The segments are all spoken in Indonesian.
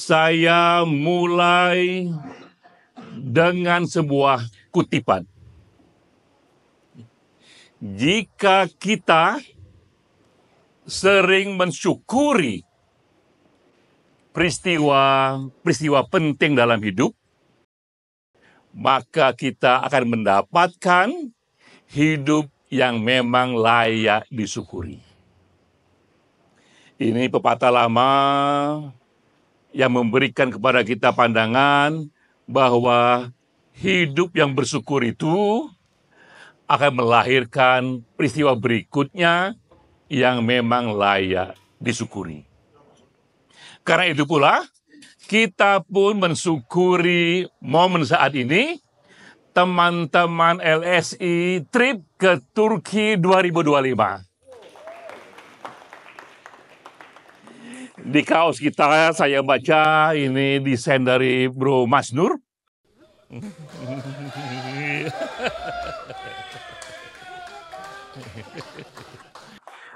Saya mulai dengan sebuah kutipan. Jika kita sering mensyukuri peristiwa penting dalam hidup, maka kita akan mendapatkan hidup yang memang layak disyukuri. Ini pepatah lama yang memberikan kepada kita pandangan bahwa hidup yang bersyukur itu akan melahirkan peristiwa berikutnya yang memang layak disyukuri. Karena itu pula, kita pun mensyukuri momen saat ini, teman-teman LSI trip ke Turki 2025. Di kaos kita saya baca ini desain dari Bro Masnur.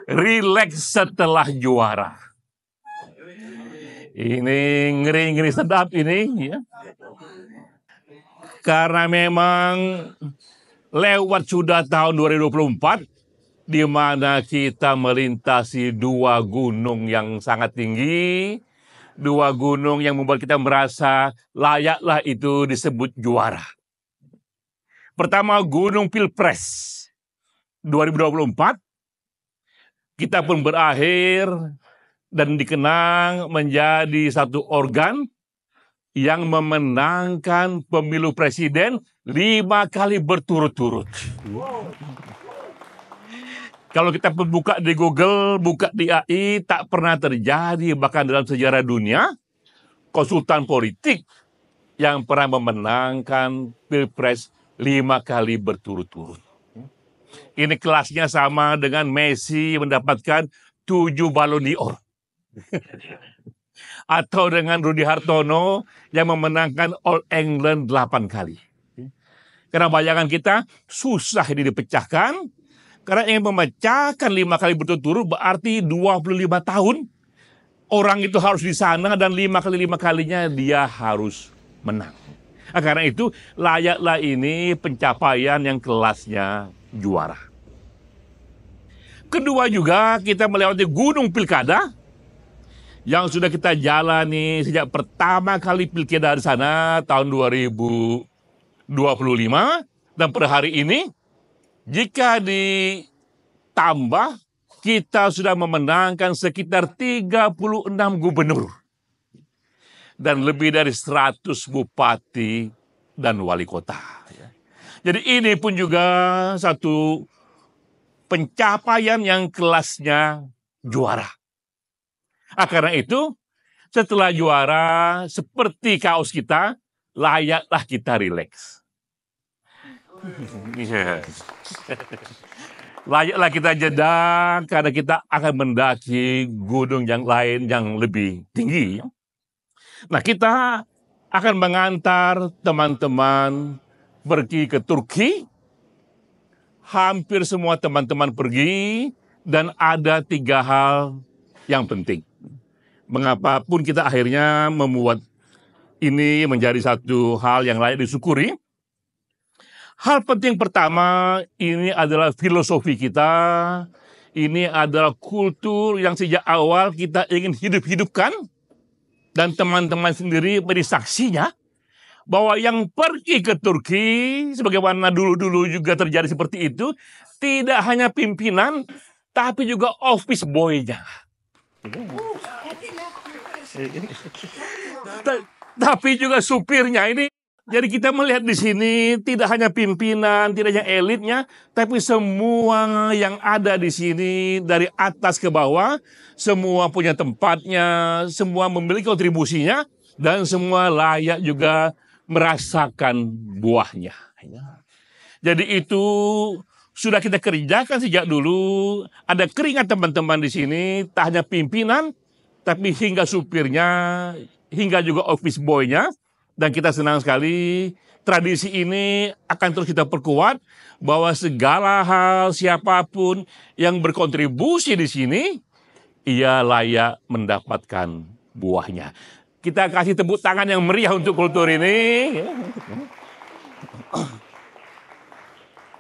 Relax setelah juara. Ini ngeri-ngeri sedap ini, ya. Karena memang lewat sudah tahun 2024, di mana kita melintasi dua gunung yang sangat tinggi, dua gunung yang membuat kita merasa layaklah itu disebut juara. Pertama, Gunung Pilpres 2024, kita pun berakhir dan dikenang menjadi satu organ yang memenangkan pemilu presiden 5 kali berturut-turut. Kalau kita buka di Google, buka di AI, tak pernah terjadi bahkan dalam sejarah dunia, konsultan politik yang pernah memenangkan Pilpres 5 kali berturut-turut. Ini kelasnya sama dengan Messi mendapatkan 7 Ballon d'Or. Atau dengan Rudy Hartono yang memenangkan All England 8 kali. Karena bayangan kita susah ini dipecahkan. Karena yang memecahkan 5 kali berturut-turut berarti 25 tahun. Orang itu harus di sana dan 5 kalinya dia harus menang. Nah, karena itu layaklah ini pencapaian yang kelasnya juara. Kedua juga kita melewati Gunung Pilkada yang sudah kita jalani sejak pertama kali pilkada di sana tahun 2025 dan per hari ini jika ditambah kita sudah memenangkan sekitar 36 gubernur dan lebih dari 100 bupati dan wali kota. Jadi ini pun juga satu pencapaian yang kelasnya juara. Karena itu, setelah juara, seperti kaos kita, layaklah kita rileks. Layaklah kita jeda, karena kita akan mendaki gunung yang lain yang lebih tinggi. Nah, kita akan mengantar teman-teman pergi ke Turki. Hampir semua teman-teman pergi dan ada 3 hal yang penting. Mengapapun kita akhirnya membuat ini menjadi satu hal yang layak disyukuri. Hal penting pertama ini adalah filosofi kita. Ini adalah kultur yang sejak awal kita ingin hidup-hidupkan. Dan teman-teman sendiri menjadi saksinya. Bahwa yang pergi ke Turki, sebagaimana dulu-dulu juga terjadi seperti itu, tidak hanya pimpinan, tapi juga office boy-nya. Tapi juga supirnya ini. Jadi kita melihat di sini tidak hanya pimpinan, tidak hanya elitnya, tapi semua yang ada di sini dari atas ke bawah, semua punya tempatnya, semua memiliki kontribusinya, dan semua layak juga merasakan buahnya. Jadi itu sudah kita kerjakan sejak dulu. Ada keringat teman-teman di sini, tak hanya pimpinan, tapi hingga supirnya, hingga juga office boy-nya. Dan kita senang sekali tradisi ini akan terus kita perkuat bahwa segala hal siapapun yang berkontribusi di sini, ia layak mendapatkan buahnya. Kita kasih tepuk tangan yang meriah untuk kultur ini.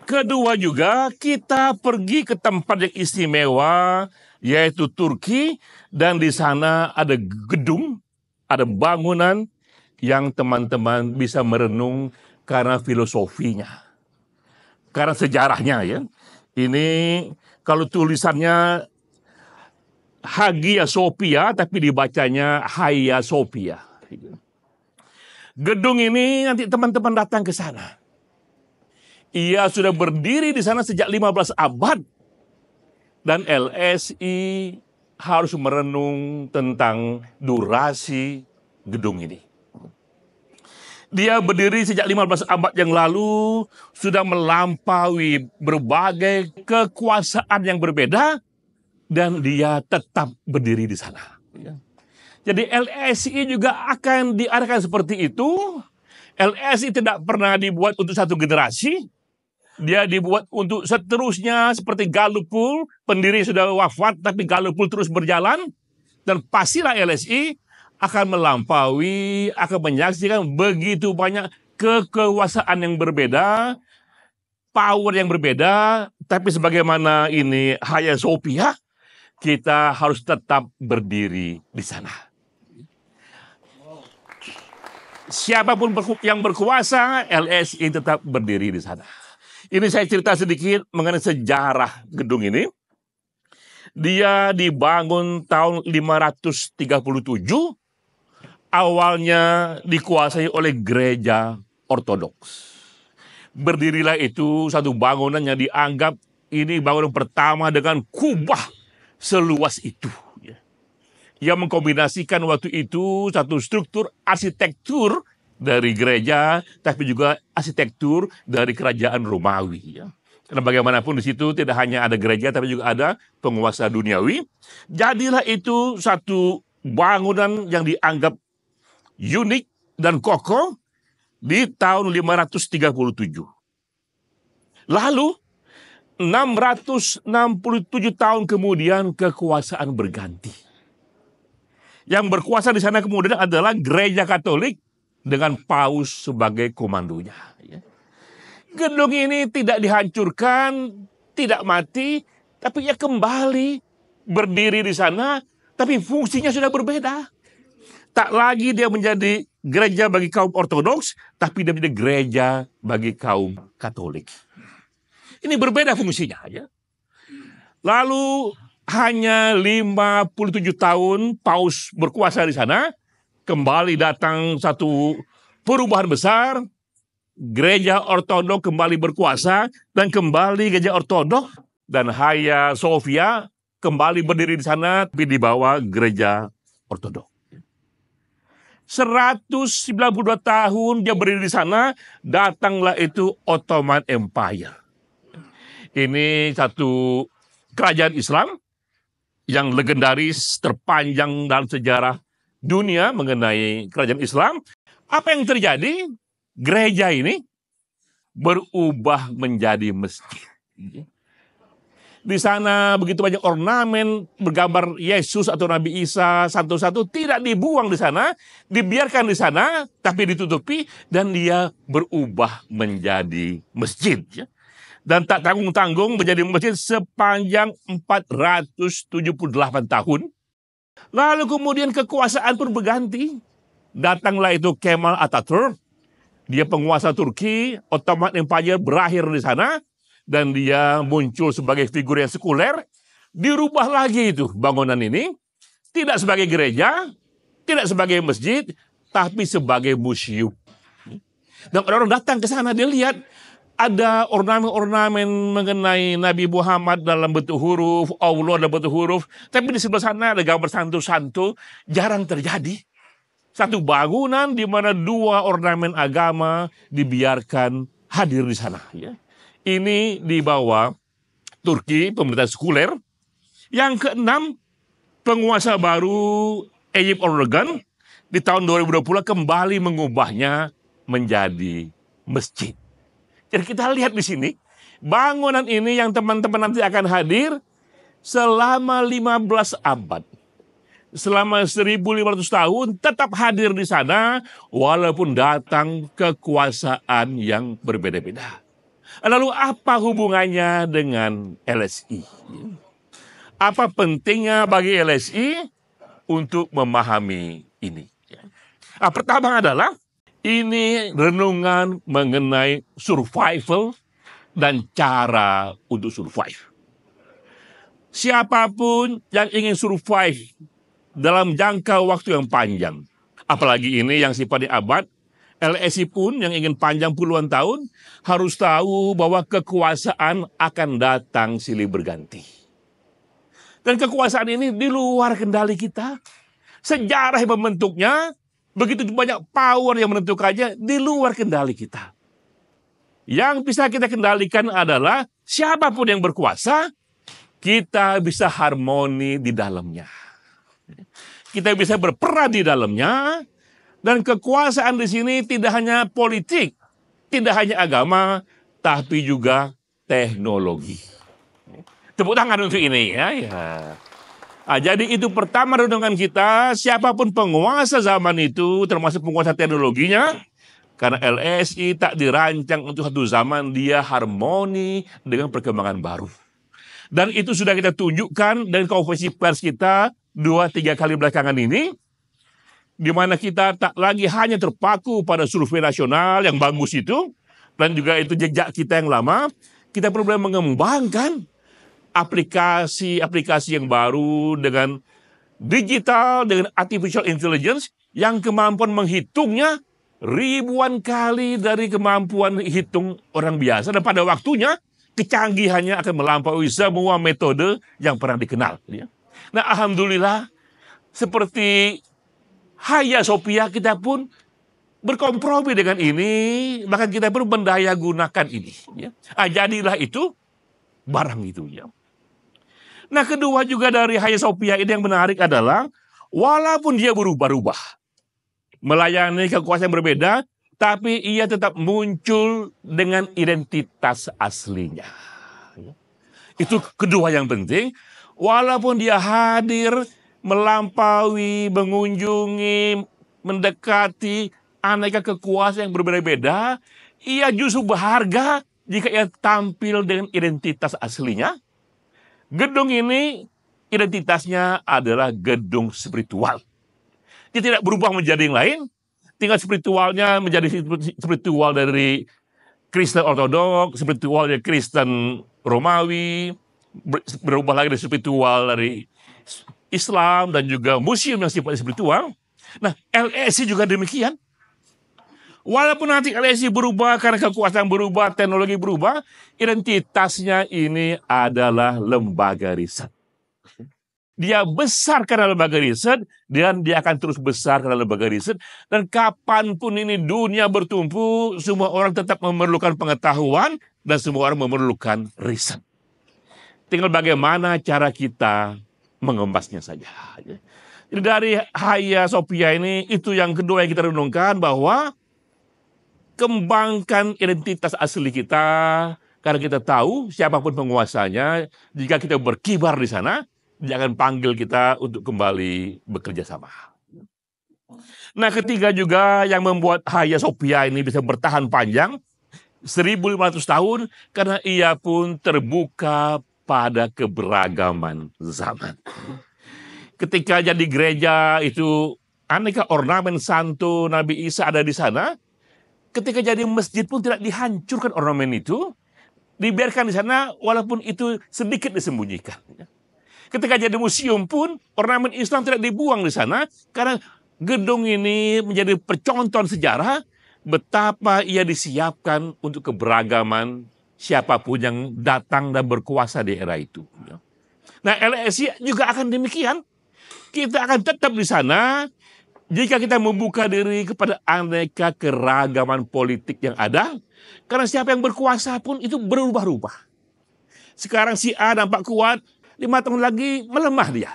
Kedua juga, kita pergi ke tempat yang istimewa, yaitu Turki, dan di sana ada gedung, ada bangunan yang teman-teman bisa merenung karena filosofinya, karena sejarahnya ya. Ini kalau tulisannya Hagia Sophia, tapi dibacanya Hagia Sophia. Gedung ini nanti teman-teman datang ke sana. Ia sudah berdiri di sana sejak 15 abad. Dan LSI harus merenung tentang durasi gedung ini. Dia berdiri sejak 15 abad yang lalu, sudah melampaui berbagai kekuasaan yang berbeda, dan dia tetap berdiri di sana. Jadi LSI juga akan diarahkan seperti itu. LSI tidak pernah dibuat untuk satu generasi. Dia dibuat untuk seterusnya, seperti Galupul, pendiri sudah wafat, tapi Galupul terus berjalan. Dan pastilah LSI akan melampaui, akan menyaksikan begitu banyak kekuasaan yang berbeda, power yang berbeda. Tapi sebagaimana ini Hagia Sophia, kita harus tetap berdiri di sana. Siapapun yang berkuasa, LSI tetap berdiri di sana. Ini saya cerita sedikit mengenai sejarah gedung ini. Dia dibangun tahun 537, awalnya dikuasai oleh gereja Ortodoks. Berdirilah itu satu bangunan yang dianggap ini bangunan pertama dengan kubah seluas itu. Yang mengkombinasikan waktu itu satu struktur arsitektur dari gereja, tapi juga arsitektur dari kerajaan Romawi. Karena bagaimanapun di situ tidak hanya ada gereja, tapi juga ada penguasa duniawi. Jadilah itu satu bangunan yang dianggap unik dan kokoh di tahun 537. Lalu 667 tahun kemudian kekuasaan berganti. Yang berkuasa di sana kemudian adalah gereja Katolik dengan paus sebagai komandonya. Gedung ini tidak dihancurkan, tidak mati, tapi ia kembali berdiri di sana, tapi fungsinya sudah berbeda. Tak lagi dia menjadi gereja bagi kaum Ortodoks, tapi dia menjadi gereja bagi kaum Katolik. Ini berbeda fungsinya. Lalu hanya 57 tahun paus berkuasa di sana, kembali datang satu perubahan besar, gereja Ortodok kembali berkuasa, dan kembali gereja Ortodok dan Hagia Sophia kembali berdiri di sana, tapi di bawah gereja Ortodok. 192 tahun dia berdiri di sana, datanglah itu Ottoman Empire. Ini satu kerajaan Islam yang legendaris terpanjang dalam sejarah dunia mengenai kerajaan Islam. Apa yang terjadi? Gereja ini berubah menjadi masjid. Di sana begitu banyak ornamen bergambar Yesus atau Nabi Isa satu-satu, tidak dibuang di sana, dibiarkan di sana, tapi ditutupi, dan dia berubah menjadi masjid. Dan tak tanggung-tanggung menjadi masjid sepanjang 478 tahun. Lalu kemudian kekuasaan pun berganti. Datanglah itu Kemal Atatürk. Dia penguasa Turki, Ottoman Empire berakhir di sana. Dan dia muncul sebagai figur yang sekuler. Dirubah lagi itu bangunan ini. Tidak sebagai gereja, tidak sebagai masjid, tapi sebagai museum. Dan orang-orang datang ke sana, dia lihat ada ornamen-ornamen mengenai Nabi Muhammad dalam bentuk huruf, Allah dalam bentuk huruf. Tapi di sebelah sana ada gambar santo-santo, jarang terjadi. Satu bangunan di mana dua ornamen agama dibiarkan hadir di sana. Ini di bawah Turki, pemerintahan sekuler. Yang keenam, penguasa baru Tayyip Erdogan di tahun 2020 kembali mengubahnya menjadi masjid. Jadi kita lihat di sini, bangunan ini yang teman-teman nanti akan hadir selama 15 abad. selama 1.500 tahun tetap hadir di sana walaupun datang kekuasaan yang berbeda-beda. Lalu apa hubungannya dengan LSI? Apa pentingnya bagi LSI untuk memahami ini? Pertama adalah ini renungan mengenai survival dan cara untuk survive. Siapapun yang ingin survive dalam jangka waktu yang panjang, apalagi ini yang sifatnya abad, LSI pun yang ingin panjang puluhan tahun harus tahu bahwa kekuasaan akan datang silih berganti. Dan kekuasaan ini di luar kendali kita. Sejarah yang membentuknya, begitu banyak power yang menentukannya di luar kendali kita. Yang bisa kita kendalikan adalah siapapun yang berkuasa, kita bisa harmoni di dalamnya. Kita bisa berperan di dalamnya, dan kekuasaan di sini tidak hanya politik, tidak hanya agama, tapi juga teknologi. Tepuk tangan untuk ini ya. Jadi itu pertama renungan kita, siapapun penguasa zaman itu, termasuk penguasa teknologinya, karena LSI tak dirancang untuk satu zaman, dia harmoni dengan perkembangan baru. Dan itu sudah kita tunjukkan dari konferensi pers kita 2-3 kali belakangan ini, di mana kita tak lagi hanya terpaku pada survei nasional yang bagus itu, dan juga itu jejak kita yang lama, kita perlu mengembangkan aplikasi-aplikasi yang baru dengan digital, dengan artificial intelligence, yang kemampuan menghitungnya ribuan kali dari kemampuan hitung orang biasa, dan pada waktunya kecanggihannya akan melampaui semua metode yang pernah dikenal. Nah, alhamdulillah, seperti Hagia Sophia kita pun berkompromi dengan ini, maka kita pun mendaya gunakan ini. Jadilah itu barang itu. Nah, kedua juga dari Hagia Sophia ini yang menarik adalah, walaupun dia berubah-ubah, melayani kekuasaan yang berbeda, tapi ia tetap muncul dengan identitas aslinya. Itu kedua yang penting. Walaupun dia hadir, melampaui, mengunjungi, mendekati aneka kekuasaan yang berbeda-beda, ia justru berharga jika ia tampil dengan identitas aslinya. Gedung ini identitasnya adalah gedung spiritual. Dia tidak berubah menjadi yang lain, tinggal spiritualnya menjadi spiritual dari Kristen Ortodoks, spiritual dari Kristen Romawi, berubah lagi dari spiritual dari Islam, dan juga museum yang sifatnya spiritual. Nah, LSI juga demikian. Walaupun nanti LSI berubah karena kekuasaan berubah, teknologi berubah, identitasnya ini adalah lembaga riset. Dia besar karena lembaga riset, dan dia akan terus besar karena lembaga riset. Dan kapanpun ini dunia bertumpu, semua orang tetap memerlukan pengetahuan, dan semua orang memerlukan riset. Tinggal bagaimana cara kita mengemasnya saja. Jadi dari Hagia Sophia ini, itu yang kedua yang kita renungkan, bahwa kembangkan identitas asli kita, karena kita tahu siapapun penguasanya, jika kita berkibar di sana, dia akan panggil kita untuk kembali bekerja sama. Nah, ketiga juga yang membuat Hagia Sophia ini bisa bertahan panjang 1.500 tahun, karena ia pun terbuka pada keberagaman zaman. Ketika jadi gereja itu aneka ornamen santo Nabi Isa ada di sana. Ketika jadi masjid pun tidak dihancurkan ornamen itu, dibiarkan di sana walaupun itu sedikit disembunyikan. Ketika jadi museum pun ornamen Islam tidak dibuang di sana, karena gedung ini menjadi percontohan sejarah betapa ia disiapkan untuk keberagaman siapapun yang datang dan berkuasa di era itu. Nah, LSI juga akan demikian. Kita akan tetap di sana jika kita membuka diri kepada aneka keragaman politik yang ada, karena siapa yang berkuasa pun itu berubah-ubah. Sekarang si A nampak kuat, 5 tahun lagi melemah dia.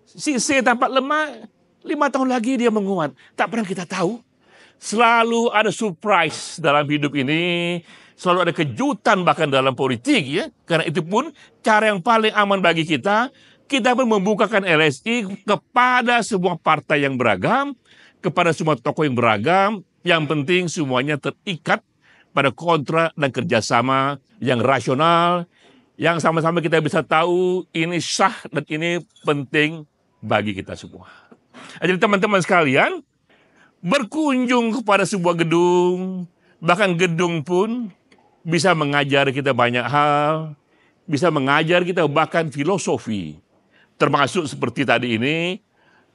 Si C tampak lemah, 5 tahun lagi dia menguat. Tak pernah kita tahu. Selalu ada surprise dalam hidup ini, selalu ada kejutan bahkan dalam politik, ya. Karena itu pun cara yang paling aman bagi kita, kita pun membukakan LSI kepada semua partai yang beragam, kepada semua tokoh yang beragam. Yang penting semuanya terikat pada kontrak dan kerjasama yang rasional, yang sama-sama kita bisa tahu ini sah dan ini penting bagi kita semua. Jadi teman-teman sekalian, berkunjung kepada sebuah gedung, bahkan gedung pun bisa mengajar kita banyak hal, bisa mengajar kita bahkan filosofi, termasuk seperti tadi ini,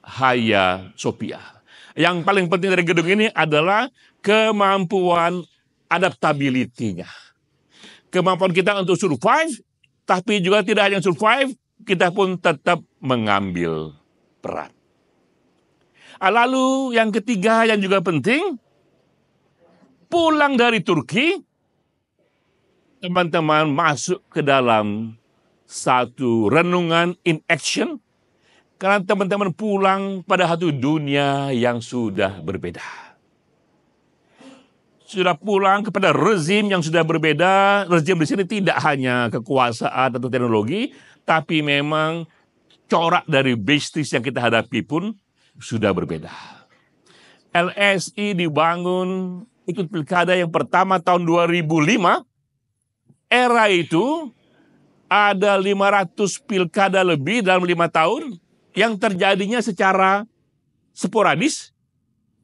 Hagia Sophia. Yang paling penting dari gedung ini adalah kemampuan adaptability-nya. Kemampuan kita untuk survive, tapi juga tidak hanya survive, kita pun tetap mengambil peran. Lalu yang ketiga yang juga penting, pulang dari Turki, teman-teman masuk ke dalam satu renungan in action, karena teman-teman pulang pada satu dunia yang sudah berbeda. Sudah pulang kepada rezim yang sudah berbeda. Rezim di sini tidak hanya kekuasaan atau teknologi, tapi memang corak dari bisnis yang kita hadapi pun sudah berbeda. LSI dibangun ikut pilkada yang pertama tahun 2005. Era itu ada 500 pilkada lebih dalam 5 tahun yang terjadinya secara sporadis.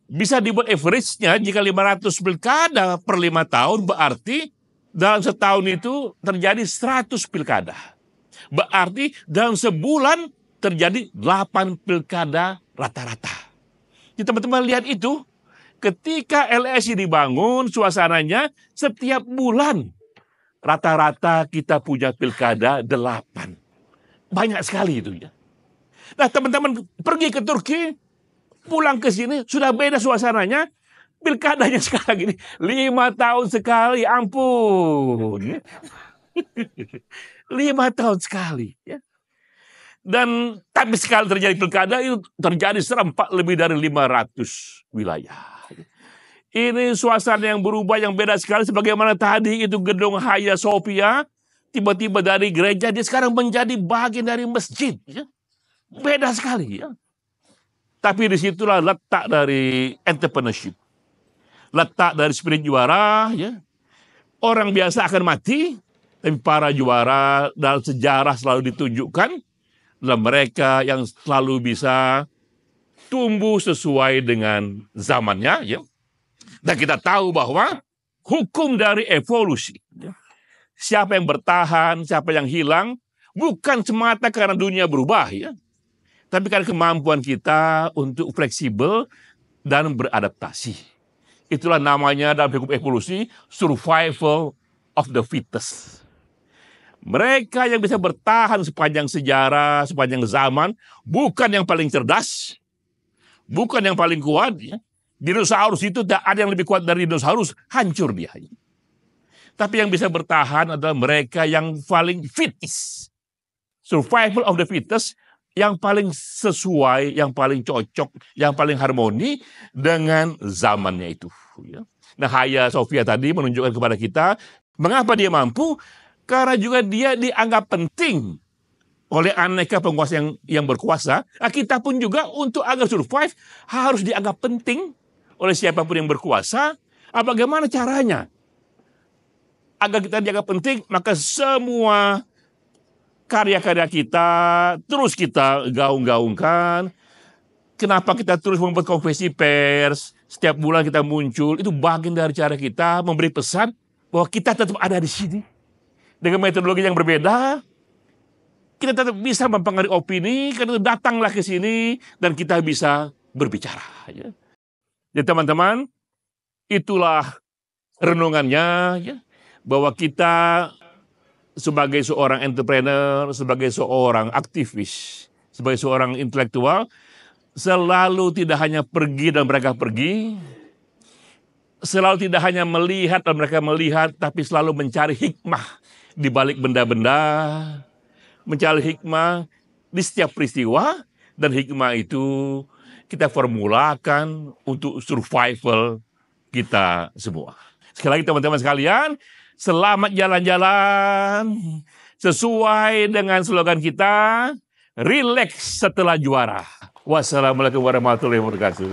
Bisa dibuat average-nya jika 500 pilkada per 5 tahun, berarti dalam setahun itu terjadi 100 pilkada. Berarti dalam sebulan terjadi 8 pilkada rata-rata. Jadi teman-teman lihat itu, ketika LSI dibangun, suasananya setiap bulan rata-rata kita punya pilkada 8. Banyak sekali itu ya. Nah teman-teman pergi ke Turki, pulang ke sini, sudah beda suasananya. Pilkadanya sekarang ini 5 tahun sekali, ampun. 5 tahun sekali. Ya. Dan tapi sekali terjadi pilkada, itu terjadi serempak lebih dari 500 wilayah. Ini suasana yang berubah, yang beda sekali. Sebagaimana tadi itu gedung Hagia Sophia, tiba-tiba dari gereja, dia sekarang menjadi bagian dari masjid. Ya. Beda sekali ya. Tapi disitulah letak dari entrepreneurship. Letak dari spirit juara ya. Orang biasa akan mati, tapi para juara dalam sejarah selalu ditunjukkan adalah mereka yang selalu bisa tumbuh sesuai dengan zamannya ya. Dan kita tahu bahwa hukum dari evolusi ya. Siapa yang bertahan, siapa yang hilang, bukan semata karena dunia berubah ya. Tapi karena kemampuan kita untuk fleksibel dan beradaptasi. Itulah namanya dalam hukum evolusi, survival of the fittest. Mereka yang bisa bertahan sepanjang sejarah, sepanjang zaman, bukan yang paling cerdas, bukan yang paling kuat. Ya. Dinosaurus itu tak ada yang lebih kuat dari dinosaurus, hancur dia. Tapi yang bisa bertahan adalah mereka yang paling fittest. Survival of the fittest, yang paling sesuai, yang paling cocok, yang paling harmoni dengan zamannya itu. Nah, Hagia Sophia tadi menunjukkan kepada kita mengapa dia mampu, karena juga dia dianggap penting oleh aneka penguasa yang berkuasa. Nah, kita pun juga untuk agar survive harus dianggap penting oleh siapapun yang berkuasa. Bagaimana caranya? Agar kita dianggap penting, maka semua karya-karya kita terus kita gaung-gaungkan. Kenapa kita terus membuat konferensi pers? Setiap bulan kita muncul. Itu bagian dari cara kita memberi pesan bahwa kita tetap ada di sini. Dengan metodologi yang berbeda, kita tetap bisa mempengaruhi opini. Karena datanglah ke sini dan kita bisa berbicara. Ya. Jadi teman-teman, itulah renungannya. Ya, bahwa kita sebagai seorang entrepreneur, sebagai seorang aktivis, sebagai seorang intelektual, selalu tidak hanya pergi dan mereka pergi, selalu tidak hanya melihat dan mereka melihat, tapi selalu mencari hikmah di balik benda-benda, mencari hikmah di setiap peristiwa, dan hikmah itu kita formulakan untuk survival kita semua. Sekali lagi teman-teman sekalian, selamat jalan-jalan sesuai dengan slogan kita, rileks setelah juara. Wassalamualaikum warahmatullahi wabarakatuh.